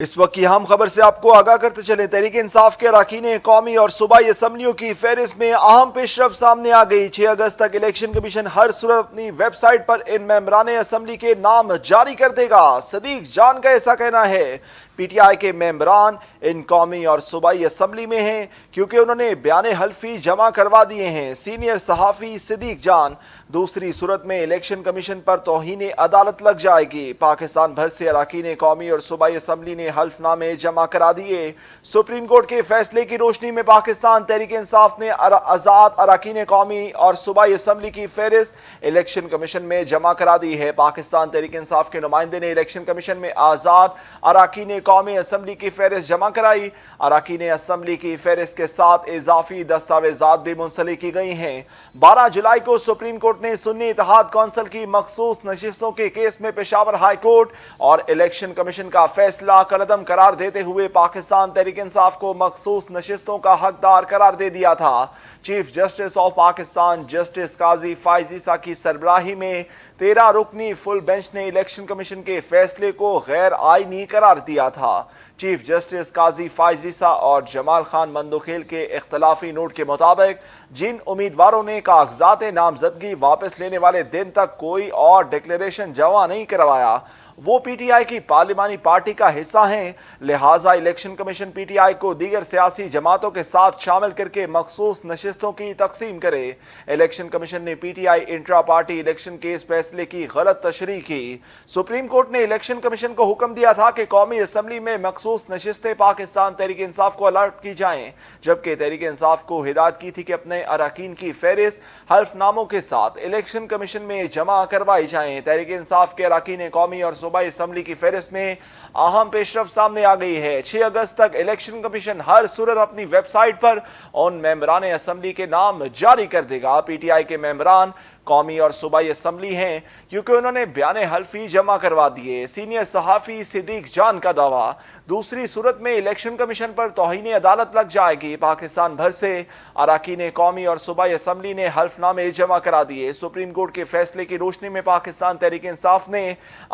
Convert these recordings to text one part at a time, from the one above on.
اس وقت کی اہم خبر سے آپ کو آگاہ کرتے چلیں۔ تحریک انصاف کے اراکین قومی اور صوبائی اسمبلیوں کی فہرست میں اہم پیش رفت سامنے آ گئی۔ 6 اگست تک الیکشن کمیشن ہر صورت اپنی ویب سائٹ پر ان ممبران اسمبلی کے نام جاری کر دے گا۔ صدیق جان کا ایسا کہنا ہے پی ٹی آئی کے ممبران ان قومی اور صوبائی اسمبلی میں ہیں کیونکہ انہوں نے بیان حلفی جمع کروا دیے ہیں۔ سینئر صحافی صدیق جان: دوسری صورت میں الیکشن کمیشن پر توہین عدالت لگ جائے گی۔ پاکستان بھر سے اراکین قومی اور صوبائی اسمبلی نے حلف نامے جمع کرا دیے۔ سپریم کورٹ کے فیصلے کی روشنی میں پاکستان تحریک انصاف نے آزاد اراکین قومی اور صوبائی اسمبلی کی فہرست الیکشن کمیشن میں جمع کرا دی ہے۔ پاکستان تحریک انصاف کے نمائندے نے الیکشن کمیشن میں آزاد اراکین قومی اسمبلی کی فہرست جمع کرائی۔ اراکین اسمبلی کی فہرست کے ساتھ اضافی دستاویزات بھی منسلک کی گئی ہیں۔ 12 جولائی کو سپریم کورٹ نے سنی اتحاد کونسل کی مخصوص نشستوں کے کیس میں پشاور ہائی کورٹ اور الیکشن کمیشن کا فیصلہ کالعدم قرار دیتے ہوئے پاکستان تحریک انصاف کو مخصوص نشستوں کا حقدار قرار دے دیا تھا۔ Chief justice of Pakistan justice قاضی فائز عیسیٰ کی سربراہی میں 13 رکنی فل بینچ نے الیکشن کمیشن کے فیصلے کو غیر آئینی قرار دیا تھا۔ چیف جسٹس قاضی فائز عیسیٰ اور جمال خان مندوخیل کے اختلافی نوٹ کے مطابق جن امیدواروں نے کاغذات نامزدگی واپس لینے والے دن تک کوئی اور ڈکلیریشن جمع نہیں کروایا وہ پی ٹی آئی کی پارلیمانی پارٹی کا حصہ ہیں، لہٰذا election commission P T I کو دیگر سیاسی جماعتوں کے ساتھ شامل کر کے مخصوص نشستوں کی تقسیم کرے۔ الیکشن کمیشن نے P T I intra party election کے اس فیصلے کی غلط تشریح کی۔ سپریم کورٹ نے الیکشن کمیشن کو حکم دیا تھا کہ قومی اسمبلی میں مخصوص نشستیں پاکستان تحریک انصاف کو الاٹ کی جائیں، جبکہ تحریک انصاف کو ہدایت کی تھی کہ اپنے اراکین کی فہرست حلف ناموں کے ساتھ الیکشن کمیشن میں جمع کروائی جائیں۔ تحریک انصاف کے اراکین قومی اور صوبائی اسمبلی کی فہرست میں اہم پیش رفت سامنے آ گئی ہے۔ 6 اگست تک الیکشن کمیشن ہر صورت اپنی ویب سائٹ پر ان ممبران اسمبلی کے نام جاری کر دے گا۔ پی ٹی آئی کے ممبران قومی اور صوبائی اسمبلی ہیں کیونکہ انہوں نے بیان حلفی جمع کروا دیے۔ سینئر صحافی صدیق جان کا دعویٰ: دوسری صورت میں الیکشن کمیشن پر توہین عدالت لگ جائے گی۔ پاکستان بھر سے اراکین قومی اور صوبائی اسمبلی نے حلف نامے جمع کرا دیے۔ سپریم کورٹ کے فیصلے کی روشنی میں پاکستان تحریک انصاف نے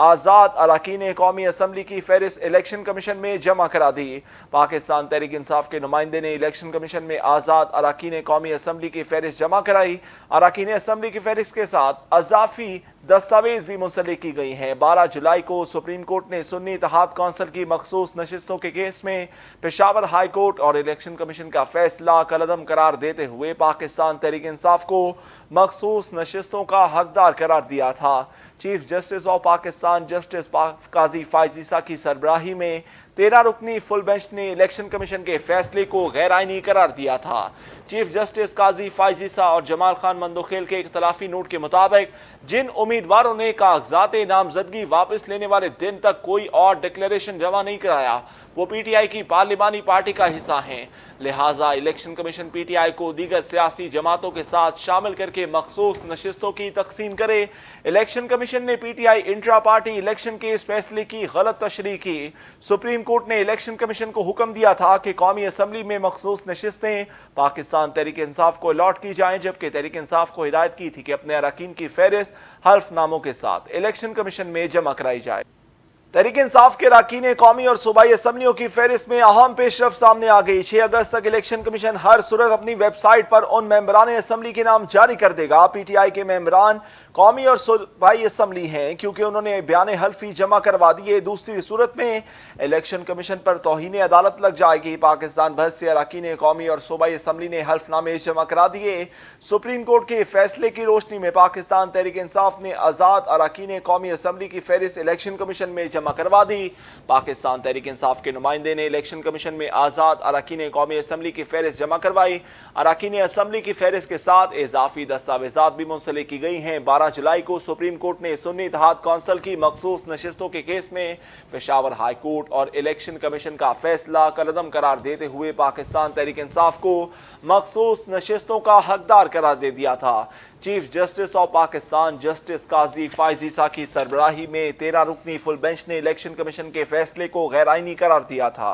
آزاد اراکین قومی اسمبلی کی فہرست الیکشن کمیشن میں جمع کرا دی۔ پاکستان تحریک انصاف کے نمائندے نے الیکشن کمیشن میں آزاد اراکین قومی اسمبلی کی فہرست جمع کرائی۔ اراکین اسمبلی کی فہرست کے ساتھ اضافی دستاویز بھی منسلک کی گئی ہیں۔ 12 جولائی کو سپریم کورٹ نے سنی اتحاد کونسل کی مخصوص نشستوں کے کیس میں پشاور ہائی کورٹ اور الیکشن کمیشن کا فیصلہ کالعدم قرار دیتے ہوئے پاکستان تحریک انصاف کو مخصوص نشستوں کا حقدار قرار دیا تھا۔ Chief justice of Pakistan justice قاضی فائز عیسیٰ کی سربراہی میں 13 رکنی فل بینچ نے الیکشن کمیشن کے فیصلے کو غیر آئینی قرار دیا تھا۔ چیف جسٹس قاضی فائز عیسیٰ اور جمال خان مندوخیل کے اختلافی نوٹ کے مطابق جن امیدواروں نے کاغذات نامزدگی واپس لینے والے دن تک کوئی اور ڈکلیریشن جمع نہیں کرایا وہ پی ٹی آئی کی پارلیمانی پارٹی کا حصہ ہیں، لہٰذا election commission P T I کو دیگر سیاسی جماعتوں کے ساتھ شامل کر کے مخصوص نشستوں کی تقسیم کرے۔ الیکشن کمیشن نے P T I intra party election کے اس فیصلے کی غلط تشریح کی۔ سپریم کورٹ نے الیکشن کمیشن کو حکم دیا تھا کہ قومی اسمبلی میں مخصوص نشستیں پاکستان تحریک انصاف کو الاٹ کی جائیں، جبکہ تحریک انصاف کو ہدایت کی تھی کہ اپنے اراکین کی فہرست حلف ناموں کے ساتھ الیکشن کمیشن میں جمع کرائی جائے۔ تحریک انصاف کے اراکین قومی اور صوبائی اسمبلیوں کی فہرست میں اہم پیش رفت سامنے آ گئی۔ 6 اگست تک الیکشن کمیشن ہر صورت اپنی ویب سائٹ پر ان ممبران اسمبلی کے نام جاری کر دے گا۔ پی ٹی آئی کے ممبران قومی اور صوبائی اسمبلی ہیں کیونکہ انہوں نے بیان حلفی جمع کروا دیے۔ دوسری صورت میں الیکشن کمیشن پر توہین عدالت لگ جائے گی۔ پاکستان بھر سے اراکین قومی اور صوبائی اسمبلی نے حلف نامے جمع کرا دیے۔ سپریم کورٹ کے فیصلے کی روشنی میں پاکستان تحریک انصاف نے آزاد اراکین قومی اسمبلی کی فہرست الیکشن کمیشن میں جمع کروا دی۔ پاکستان تحریک انصاف کے نمائندے نے الیکشن کمیشن میں آزاد اراکین قومی اسمبلی کی فہرست جمع کروائی۔ اراکین اسمبلی کی فہرست کے ساتھ اضافی دستاویزات بھی منسلک کی گئی ہیں۔ 12 جولائی کو سپریم کورٹ نے سنی اتحاد کونسل کی مخصوص نشستوں کے کیس میں پشاور ہائی کورٹ اور الیکشن کمیشن کا فیصلہ کالعدم قرار دیتے ہوئے پاکستان تحریک انصاف کو مخصوص نشستوں کا حقدار قرار دے دیا تھا۔ Chief justice of Pakistan justice قاضی فائز عیسیٰ کی سربراہی میں 13 رکنی فل بینچ نے الیکشن کمیشن کے فیصلے کو غیر آئینی قرار دیا تھا۔